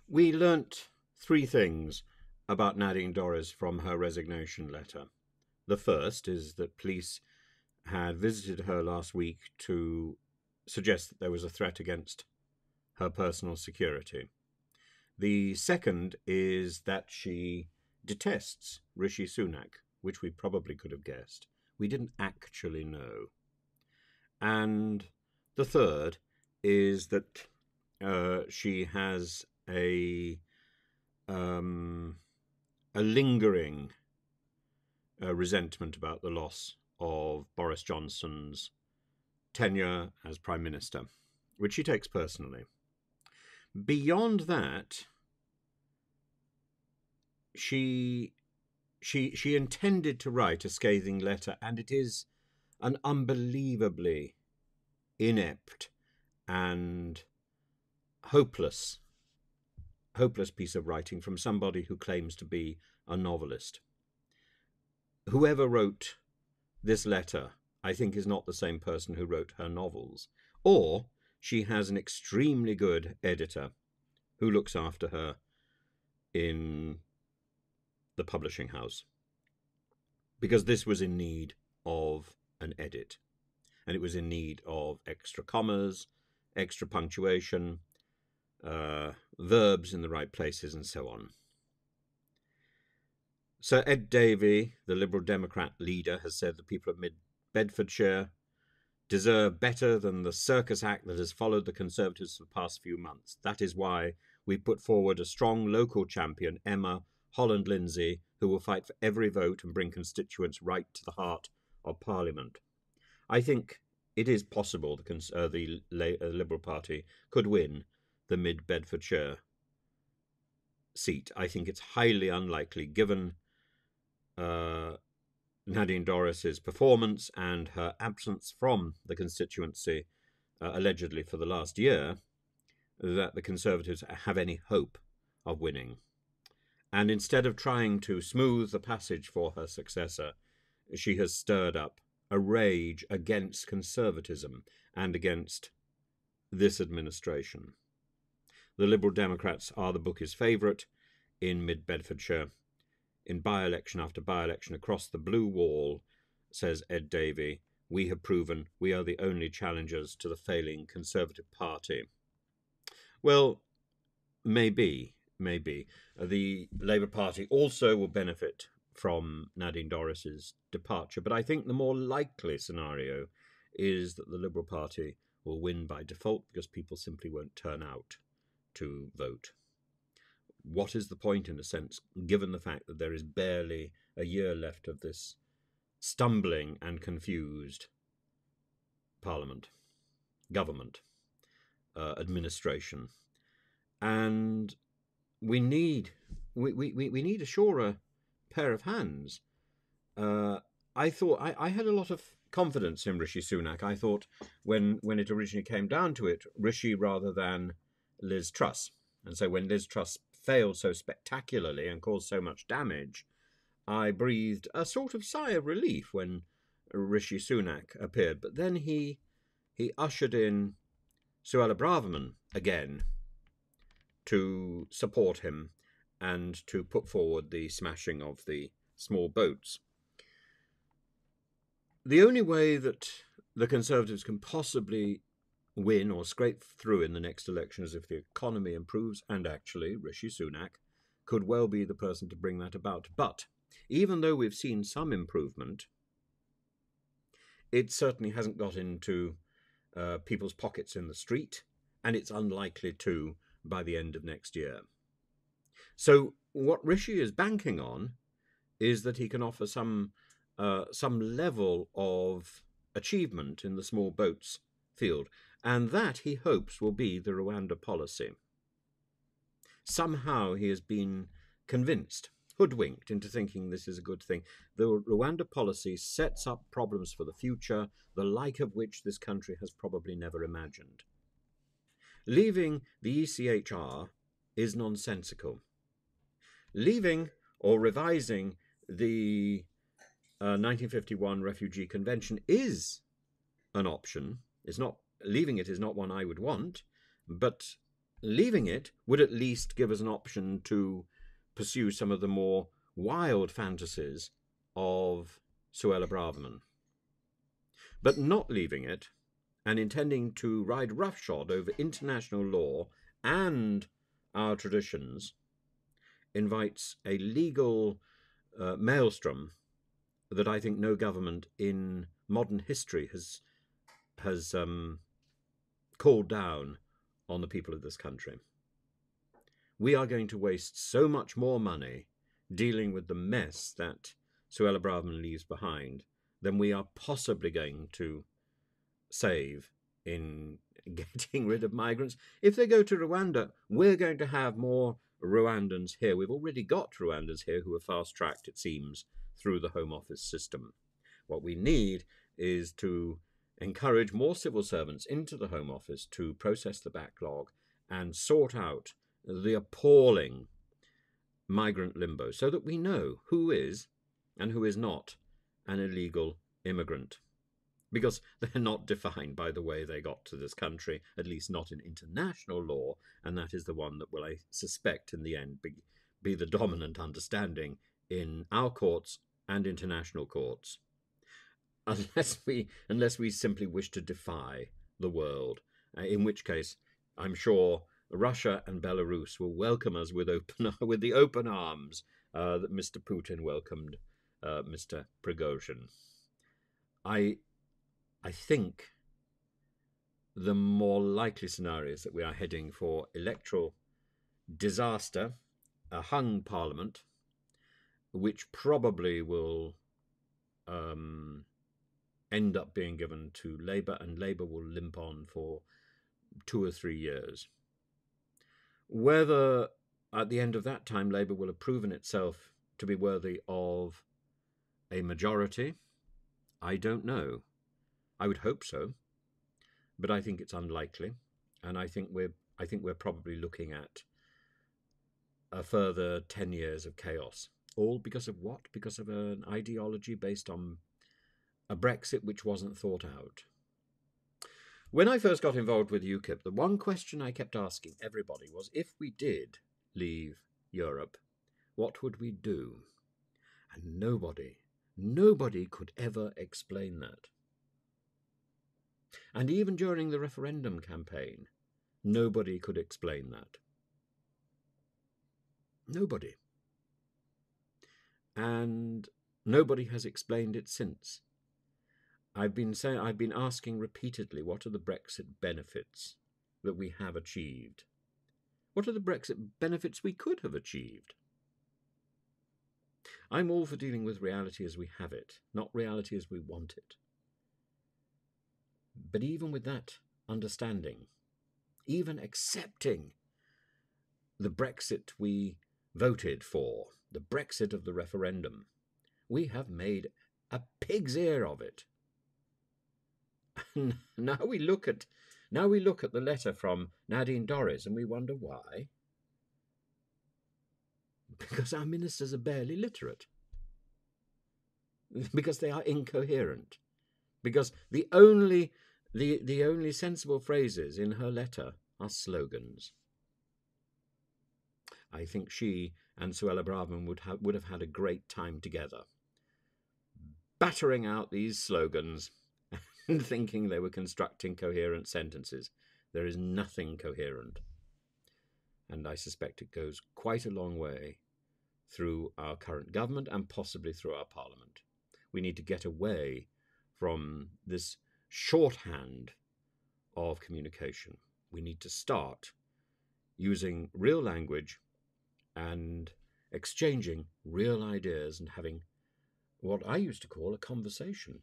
We learnt three things about Nadine Dorries from her resignation letter. The first is that police had visited her last week to suggest that there was a threat against her personal security. The second is that she detests Rishi Sunak, which we probably could have guessed. We didn't actually know. And the third is that she has a lingering resentment about the loss of Boris Johnson's tenure as Prime Minister, which she takes personally. Beyond that, she intended to write a scathing letter, and it is an unbelievably inept and hopeless piece of writing from somebody who claims to be a novelist. Whoever wrote this letter, I think, is not the same person who wrote her novels, or she has an extremely good editor who looks after her in the publishing house, because this was in need of an edit, and it was in need of extra commas, extra punctuation, verbs in the right places, and so on. Sir Ed Davey, the Liberal Democrat leader, has said the people of Mid-Bedfordshire deserve better than the circus act that has followed the Conservatives for the past few months. That is why we put forward a strong local champion, Emma Holland-Lindsay, who will fight for every vote and bring constituents right to the heart of Parliament. I think it is possible the Liberal Party could win the Mid-Bedfordshire seat. I think it's highly unlikely, given Nadine Dorries's performance and her absence from the constituency, allegedly for the last year, that the Conservatives have any hope of winning. And instead of trying to smooth the passage for her successor, she has stirred up a rage against conservatism and against this administration. The Liberal Democrats are the bookie's favourite in Mid-Bedfordshire. In by-election after by-election across the blue wall, says Ed Davey, we have proven we are the only challengers to the failing Conservative Party. Well, maybe. The Labour Party also will benefit from Nadine Dorries's departure, but I think the more likely scenario is that the Liberal Party will win by default because people simply won't turn out to vote. What is the point, in a sense, given the fact that there is barely a year left of this stumbling and confused Parliament, government, administration? And we need a surer pair of hands. I thought I had a lot of confidence in Rishi Sunak. I thought when it originally came down to it, Rishi rather than Liz Truss. And so when Liz Truss failed so spectacularly and caused so much damage, I breathed a sort of sigh of relief when Rishi Sunak appeared. But then he ushered in Suella Braverman again to support him and to put forward the smashing of the small boats. The only way that the Conservatives can possibly win or scrape through in the next election is if the economy improves, and actually Rishi Sunak could well be the person to bring that about. But even though we've seen some improvement, it certainly hasn't got into people's pockets in the street, and it's unlikely to by the end of next year. So what Rishi is banking on is that he can offer some level of achievement in the small boats field, and that, he hopes, will be the Rwanda policy. Somehow he has been convinced, hoodwinked into thinking this is a good thing. The Rwanda policy sets up problems for the future, the like of which this country has probably never imagined. Leaving the ECHR is nonsensical. Leaving or revising the 1951 Refugee Convention is an option. Leaving it is not one I would want, but Leaving it would at least give us an option to pursue some of the more wild fantasies of Suella Braverman. But not leaving it and intending to ride roughshod over international law and our traditions invites a legal maelstrom that I think no government in modern history has called down on the people of this country. We are going to waste so much more money dealing with the mess that Suella Braverman leaves behind than we are possibly going to save in getting rid of migrants. If they go to Rwanda, we're going to have more Rwandans here. We've already got Rwandans here who are fast-tracked, it seems, through the Home Office system. What we need is to encourage more civil servants into the Home Office to process the backlog and sort out the appalling migrant limbo so that we know who is and who is not an illegal immigrant. Because they're not defined by the way they got to this country, at least not in international law, and that is the one that will, I suspect, in the end be the dominant understanding in our courts and international courts. Unless we simply wish to defy the world, in which case I'm sure Russia and Belarus will welcome us with the open arms that Mr. Putin welcomed Mr. Prigozhin. I think the more likely scenario is that we are heading for electoral disaster, a hung parliament, which probably will end up being given to Labour, and Labour will limp on for 2 or 3 years. Whether at the end of that time Labour will have proven itself to be worthy of a majority, I don't know. I would hope so, but I think it's unlikely, and I think we're probably looking at a further 10 years of chaos. All because of what? Because of an ideology based on a Brexit which wasn't thought out. When I first got involved with UKIP, the one question I kept asking everybody was, if we did leave Europe, what would we do? And nobody could ever explain that. And even during the referendum campaign, nobody could explain that. Nobody. And nobody has explained it since. I've been asking repeatedly, what are the Brexit benefits that we have achieved? What are the Brexit benefits we could have achieved? I'm all for dealing with reality as we have it, not reality as we want it. But even with that understanding, even accepting the Brexit we voted for, the Brexit of the referendum, we have made a pig's ear of it. And now we look at the letter from Nadine Dorries and we wonder why. Because our ministers are barely literate. Because they are incoherent. Because the only sensible phrases in her letter are slogans. I think she and Suella Braverman would have had a great time together, battering out these slogans and thinking they were constructing coherent sentences. There is nothing coherent. And I suspect it goes quite a long way through our current government and possibly through our parliament. We need to get away from this shorthand of communication. We need to start using real language and exchanging real ideas and having what I used to call a conversation.